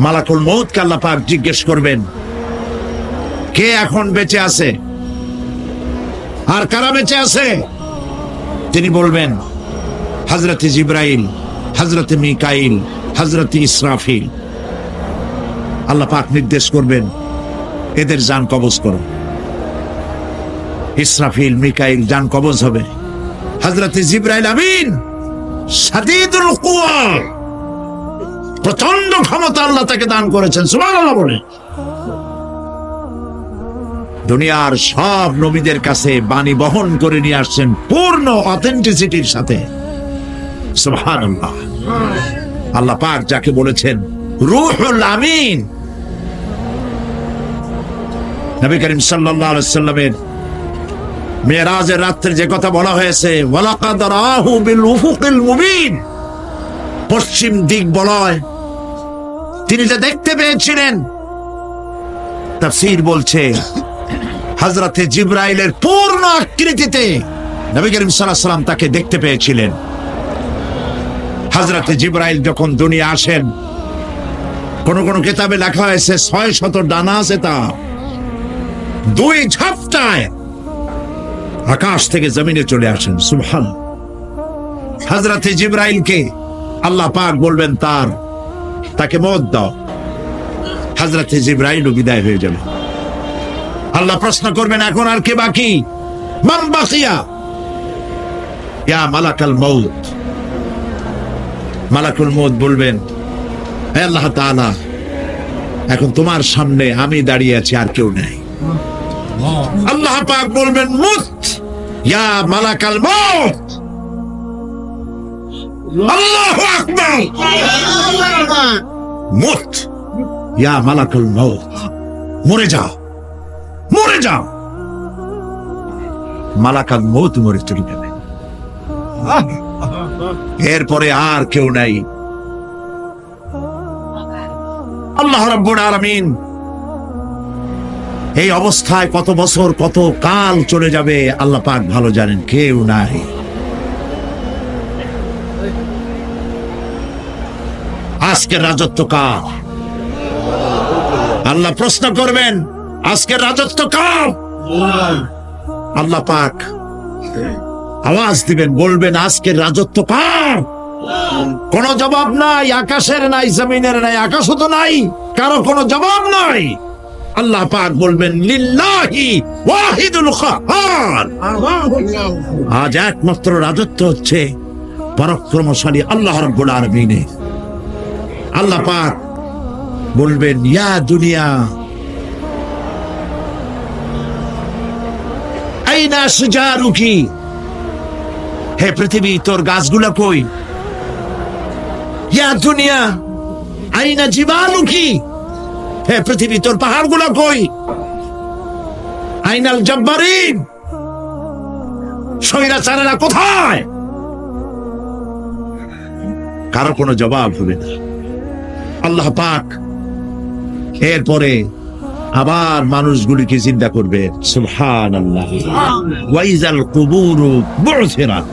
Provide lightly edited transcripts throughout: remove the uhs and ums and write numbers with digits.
মালাকুল মউতকে আল্লাহ পাক জিজ্ঞেস করবেন, কে এখন বেঁচে আছে আর কারা বেঁচে আছে? তিনি বলবেন হযরত জিবরাইল, হযরত মিকাইল, হযরত ইসরাফিল। আল্লাহ পাক নির্দেশ করবেন, এদের জান কবজ করো। ইসরাফিল, মিকাইল জান কবজ হবে। হযরত জিবরাইল আমিন শাদীদুল কুওয়া, প্রচন্ড ক্ষমতা আল্লাহ তাকে দান করেছেন, সুবহানাল্লাহ বলে। দুনিয়ার সব নবীদের কাছে বাণী বহন করে নিয়ে আসছেন পূর্ণ অথেন্টিসিটির সাথে, সুবহানাল্লাহ। আল্লাহ পাক যাকে বলেছেন রূহুল আমিন, নবী করিম সাল্লাল্লাহু আলাইহি ওয়াসাল্লামের মেরাজের রাত্রে যে কথা বলা হয়েছে, ওয়ালাকাদ রাহু বিল উফুকিল মুবিন, পশ্চিম দিক বলয় তিনি যে দেখতে পেয়েছিলেন। তাফসীর বলছে হযরতে জিবরাইলের পূর্ণ আকৃতিতে নবী করিম সাল্লাল্লাহু আলাইহি ওয়াসাল্লাম তাকে দেখতে পেয়েছিলেন। হযরতে জিবরাইল যখন দুনিয়া আসেন, কোন কোন কিতাবে লেখা হয়েছে 600 ডানা আছে তার, 2 ঝাপটায় আকাশ থেকে জমিনে চলে আসেন, সুবহানাল্লাহ। হযরতে জিবরাইলকে আল্লাহ পাক বলবেন তাকে মওত দাও, হযরতে জিবরাইলও বিদায় হয়ে যাবে। আল্লাহ প্রশ্ন করবেন, এখন আর কে বাকি? মান বাকিয়া ইয়া মালাকাল মউত। মালাকুল মউত বলবেন, হে আল্লাহ তাআলা, এখন তোমার সামনে আমি দাঁড়িয়ে আছি, আর কেউ নাই। আল্লাহ পাক বলবেন, মুত ইয়া মালাকাল মউত। আল্লাহু আকবার, মুত ইয়া মালাকুল মউত, মরে যাও, মরে যাও। মালাকাল মউত মরে চলে যাবে, এরপরে আর কেউ নাই। আল্লাহ রাব্বুল আলামিন এই অবস্থায় কত বছর কত কাল চলে যাবে আল্লাহ পাক ভালো জানেন, কেউ নাই। আজকের রাজত্ব কার? আল্লাহ প্রশ্ন করবেন, আজকের রাজত্ব কার? আল্লাহ পাক আওয়াজ দিবেন, বলবেন আজকের রাজত্ব কার? কোন জবাব নাই, আকাশের নাই, জমিনের নাই, আকাশও তো নাই, কারো কোনো জবাব নাই। আল্লাহ পাক বলবেন, লিল্লাহি ওয়াহিদুল কাহ্হার। আজ একমাত্র রাজত্ব হচ্ছে পরাক্রমশালী আল্লাহ রাব্বুল আলামিনের। আল্লাহ পাক বলবেন, ইয়া দুনিয়া আইনা সুজারুকি, হে পৃথিবী তোর গাছগুলা কই? ইয়া দুনিয়া আইনা জিবালুকি, হে পৃথিবী তোর পাহাড়গুলা কই? আইনাল জব্বারিন, স্বৈরাচারেরা কোথায়? কারো কোনো জবাব হবে না। আল্লাহ পাক এরপরে আবার মানুষগুলিকে চিন্তা করবে, সুবহানাল্লাহ। ওয়াইজাল কুবুরু বু'থিরাত,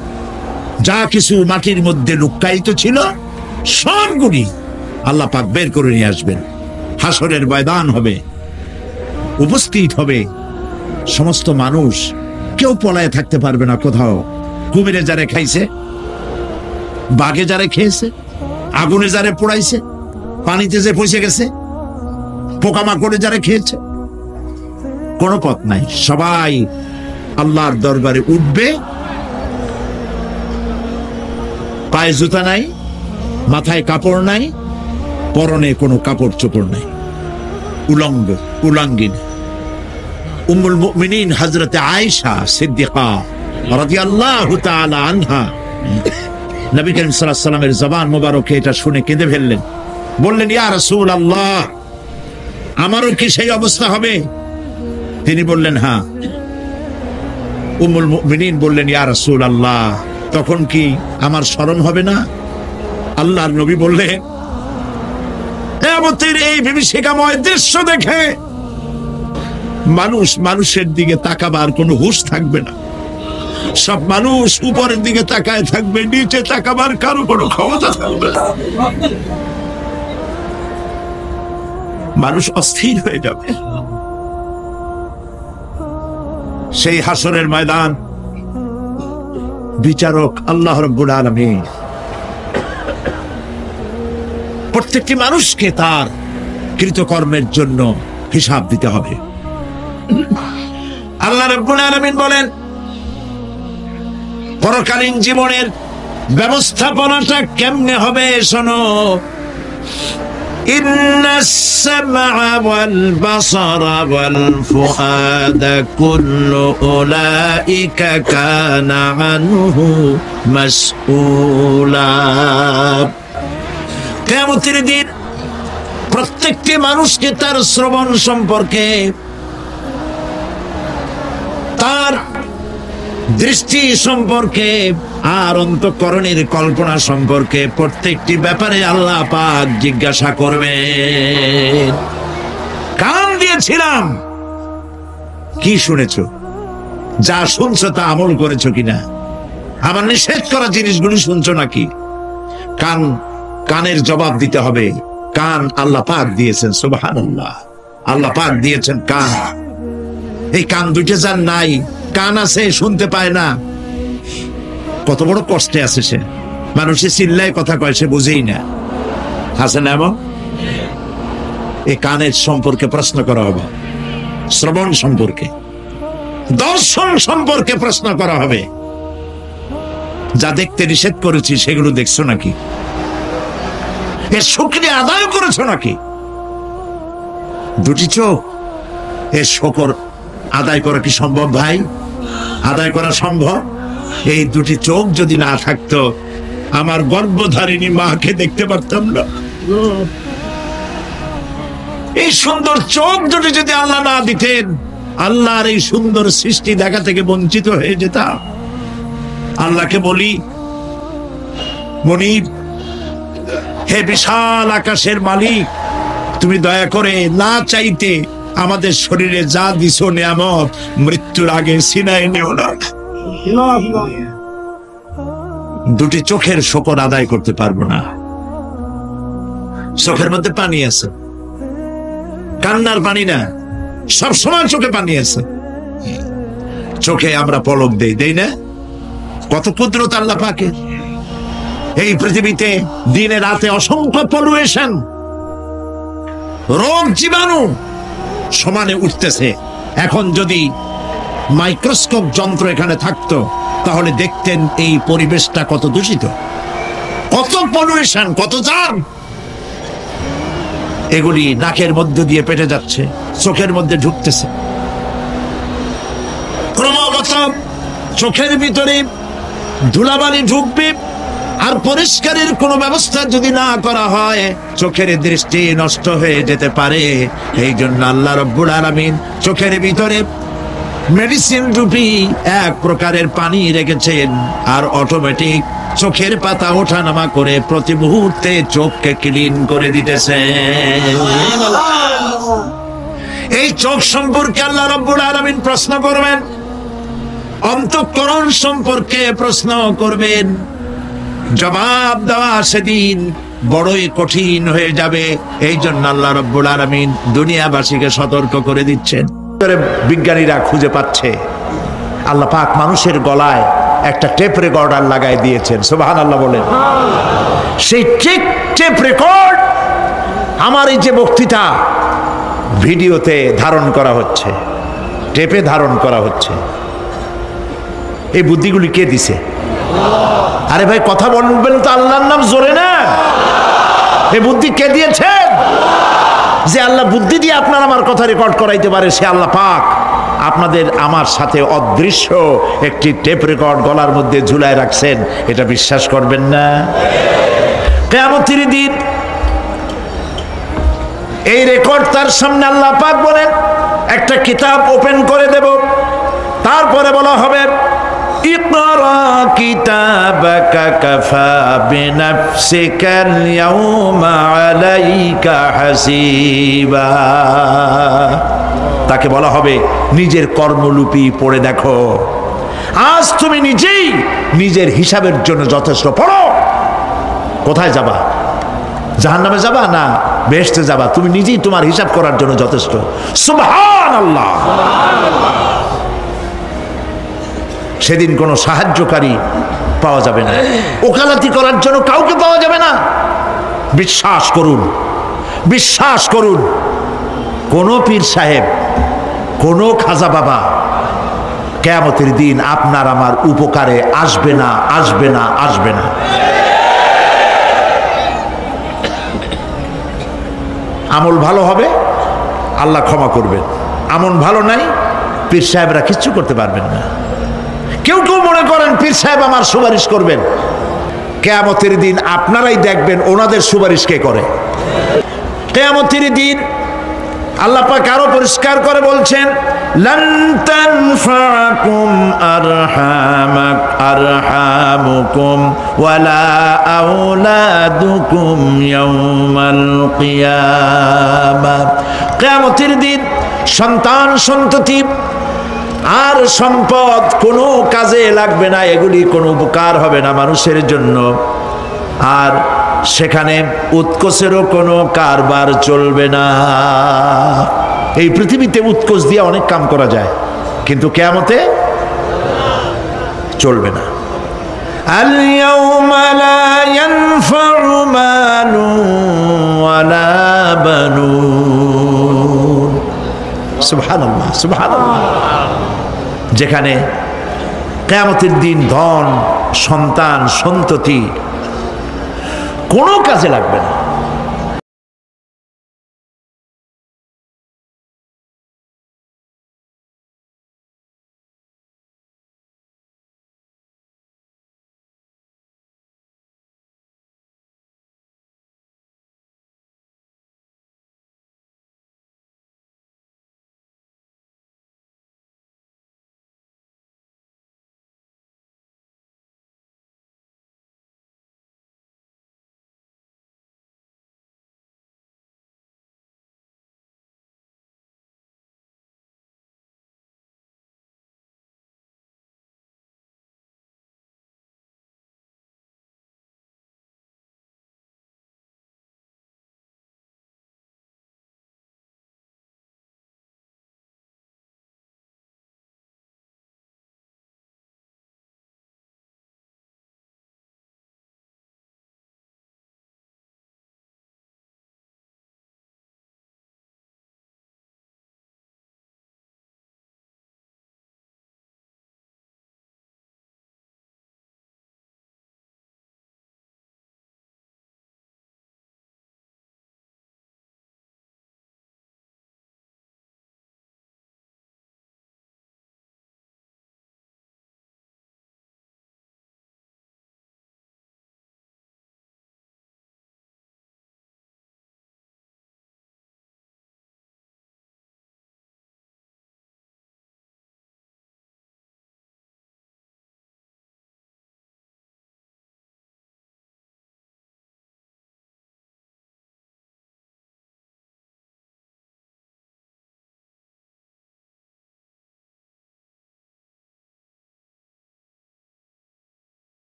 যা কিছু মাটির মধ্যে লুকায়িত ছিল সবগুলি আল্লাহ পাক বের করে নিয়ে আসবেন। হাসরের ময়দান হবে, উপস্থিত হবে সমস্ত মানুষ, কেউ পলায়ে থাকতে পারবে না কোথাও। কুমিরে যারে খাইছে, বাঘে যারে খেয়েছে, আগুনে যারে পোড়াইছে, পানিতে যে পচে গেছে, পোকামাকড়ে যারা খেয়েছে, কোনো পথ নাই। সবাই আল্লাহর দরবারে উঠবে, পায়ে জুতা নাই, মাথায় কাপড় নাই, পরনে কোনো কাপড় চোপড় নাই, উলঙ্গিন। উম্মুল মুমিনিন হযরতে আয়েশা সিদ্দিকা রাদিয়াল্লাহু তাআলা আনহা, নবী করিম সাল্লাল্লাহু আলাইহি ওয়াসাল্লামের জবান মোবারকে এটা শুনে কেঁদে ফেললেন, বললেন, ইয়া রাসূলুল্লাহ, আমারও কি সেই অবস্থা হবে? তিনি বললেন, হ্যাঁ। উম্মুল মুমিনিন বললেন, ইয়া রাসূলুল্লাহ, তখন কি আমার শরম হবে না? আল্লাহর নবী বললেন, কিয়ামতের এই বিভীষিকাময় দৃশ্য দেখে মানুষের দিকে তাকাবার কোনো হুঁশ থাকবে না। সব মানুষ উপরের দিকে তাকায় থাকবে, নিচে তাকাবার কারো কোনো ক্ষমতা থাকবে না। মানুষ অস্থির হয়ে যাবে। সেই হাসরের ময়দান বিচারক আল্লাহ রাব্বুল আলামিন প্রত্যেকটি মানুষকে তার কৃতকর্মের জন্য হিসাব দিতে হবে। আল্লাহ রাব্বুল আলামিন বলেন, পরকালীন জীবনের ব্যবস্থাপনাটা কেমনে হবে শোনো। ইন্নাস সামআ ওয়াল বাসারা ওয়াল ফুআদা কুল্লু উলাইকা কানা আনহু মাসউলা। কিয়ামতের দিন প্রত্যেকটি মানুষকে তার শ্রবণ সম্পর্কে, তার দৃষ্টি সম্পর্কে, আর অন্তঃকরণের কল্পনা সম্পর্কে প্রত্যেকটি ব্যাপারে আল্লাহ পাক জিজ্ঞাসা করবেন। কান দিয়েছিলাম, কি শুনেছো? যা শুনছো তা আমল করেছো কিনা? আমার নিষেধ করা জিনিসগুলি শুনছো নাকি? কানের জবাব দিতে হবে। কান আল্লাহ পাক দিয়েছেন, সুবহানাল্লাহ। আল্লাহ পাক দিয়েছেন কান। এই কান দুইটা যার নাই, কান আছে শুনতে পায় না, কত বড় কষ্টে আছে সে। মানুষে চিল্লায় কথা কয়, সে বুঝেই না। আছে না এমন? এই কানের সম্পর্কে প্রশ্ন করা হবে, শ্রবণ সম্পর্কে, দর্শন সম্পর্কে প্রশ্ন করা হবে। যা দেখতে নিষেধ করেছি সেগুলো দেখছো নাকি? এর শুকরিয়া আদায় করেছো নাকি? দুটি চোখ, এর শুকর আদায় করা কি সম্ভব ভাই? আদায় করা সম্ভব? এই দুটি চোখ যদি না থাকতো, আমার গর্ভধারিণী মাকে দেখতে পারতাম না। এই সুন্দর চোখ দুটি যদি আল্লাহ না দিতেন, আল্লাহর এই সুন্দর সৃষ্টি দেখা থেকে বঞ্চিত হয়ে যেতাম। আল্লাহকে বলি, মনিব, হে বিশাল আকাশের মালিক, তুমি দয়া করে না চাইতে আমাদের শরীরে যা দিছো নিয়ামত, মৃত্যুর আগে সিনায় নিও না। দুটি চোখের শকর আদায় করতে পারবো না। চোখের মধ্যে পানি আছে, কান্নার পানি না, সব সময় চোখে পানি আছে। চোখে আমরা পলক দেই না? কত কুদরত আল্লাহ পাকের। এই পৃথিবীতে দিনে রাতে অসংখ্য পলুয়েশন, রোগ জীবাণু সমানে উঠতেছে। এখন যদি মাইক্রোস্কোপ যন্ত্র এখানে থাকতো, তাহলে দেখতেন এই পরিবেশটা কত দূষিত, কত পলুয়েশন, কত জাম। এগুলি নাকের মধ্যে দিয়ে পেটে যাচ্ছে, চোখের মধ্যে ঢুকতেছে। ক্রমাগত চোখের ভিতরে ধুলাবালি ঢুকবে, আর পরিষ্কারের কোনো ব্যবস্থা যদি না করা হয়, চোখের দৃষ্টি নষ্ট হয়ে যেতে পারে। এই জন্য আল্লাহ রাব্বুল আলামিন চোখের ভিতরে মেডিসিন রূপী এক প্রকারের পানি রেখেছেন, আর অটোমেটিক চোখের পাতা ওঠানামা করে প্রতি মুহূর্তে চোখকে ক্লিন করে দিতেছে। এই চোখ সম্পর্কে আল্লাহ রাব্বুল আলামিন প্রশ্ন করবেন, অন্তঃকরণ সম্পর্কে প্রশ্ন করবেন। জবাব দেওয়া সেদিন বড়ই কঠিন হয়ে যাবে। এই জন্য আল্লাহ রাব্বুল আলামিন দুনিয়াবাসীকে সতর্ক করে দিচ্ছেন। বিজ্ঞানীরা খুঁজে পাচ্ছে, আল্লাহ পাক মানুষের গলায় একটা টেপ রেকর্ডার লাগাই দিয়েছেন, সুবহানাল্লাহ বলেন। সেই টেপ রেকর্ড আমার এই যে বক্তৃতা ভিডিওতে ধারণ করা হচ্ছে, টেপে ধারণ করা হচ্ছে। এই বুদ্ধিগুলি কে দিছে? আরে ভাই কথা বলবেন তো আল্লাহর নাম জোরে না। এই বুদ্ধি কে দিয়েছেন? যে আল্লাহ বুদ্ধি দিয়ে আপনার আমার কথা রেকর্ড করাইতে পারে, সে আল্লাহ পাক আপনাদের আমার সাথে অদৃশ্য একটি টেপ রেকর্ড গলার মধ্যে ঝুলায় রাখছেন। এটা বিশ্বাস করবেন না? কিয়ামতের দিন এই রেকর্ড তার সামনে আল্লাহ পাক বলেন, একটা কিতাব ওপেন করে দেব, তারপরে বলা হবে, ইকরা কিতাবাকা কাফা বিনাফসিকাল ইয়াউমা আলাইকা হাসিবা। তাকে বলা হবে, নিজের কর্মলিপি পড়ে দেখো, আজ তুমি নিজেই নিজের হিসাবের জন্য যথেষ্ট। পড়ো। কোথায় যাবা? জাহান্নামে যাবা না বেহেশতে যাবা, তুমি নিজেই তোমার হিসাব করার জন্য যথেষ্ট। সুবহানাল্লাহ। সেদিন কোনো সাহায্যকারী পাওয়া যাবে না, ওকালতি করার জন্য কাউকে পাওয়া যাবে না। বিশ্বাস করুন, বিশ্বাস করুন, কোন পীর সাহেব, কোন খাজা বাবা কিয়ামতের দিন আপনার আমার উপকারে আসবে না, আসবে না, আসবে না। আমল ভালো হবে, আল্লাহ ক্ষমা করবেন। আমল ভালো নাই, পীর সাহেবরা কিচ্ছু করতে পারবেন না। কেউ কেউ মনে করেন পীর সাহেব আমার সুপারিশ করবেন, কিয়ামতের দিন আপনারাই দেখবেন ওনাদের সুপারিশ কে করে। কিয়ামতের দিন আল্লাহ পাক আরো পরিষ্কার করে বলছেন, লান তানফাকুম আরহামুকুম ওয়ালা আওলাদুকুম ইয়াউমাল কিয়ামা। কিয়ামতের দিন সন্তান সন্ততি আর সম্পদ কোনো কাজে লাগবে না, এগুলি কোনো উপকার হবে না মানুষের জন্য। আর সেখানে উৎকোচেরও কোনো কারবার চলবে না। এই পৃথিবীতে উৎকোচ দিয়ে অনেক কাম করা যায়, কিন্তু কিয়ামতে চলবে না। আল ইয়াউমা লা ইয়ানফাউ মালুন ওয়ালা বানুন। সুবহানাল্লাহ, সুবহানাল্লাহ। যেখানে কিয়ামতের দিন ধন, সন্তান, সন্ততি কোনো কাজে লাগবে না।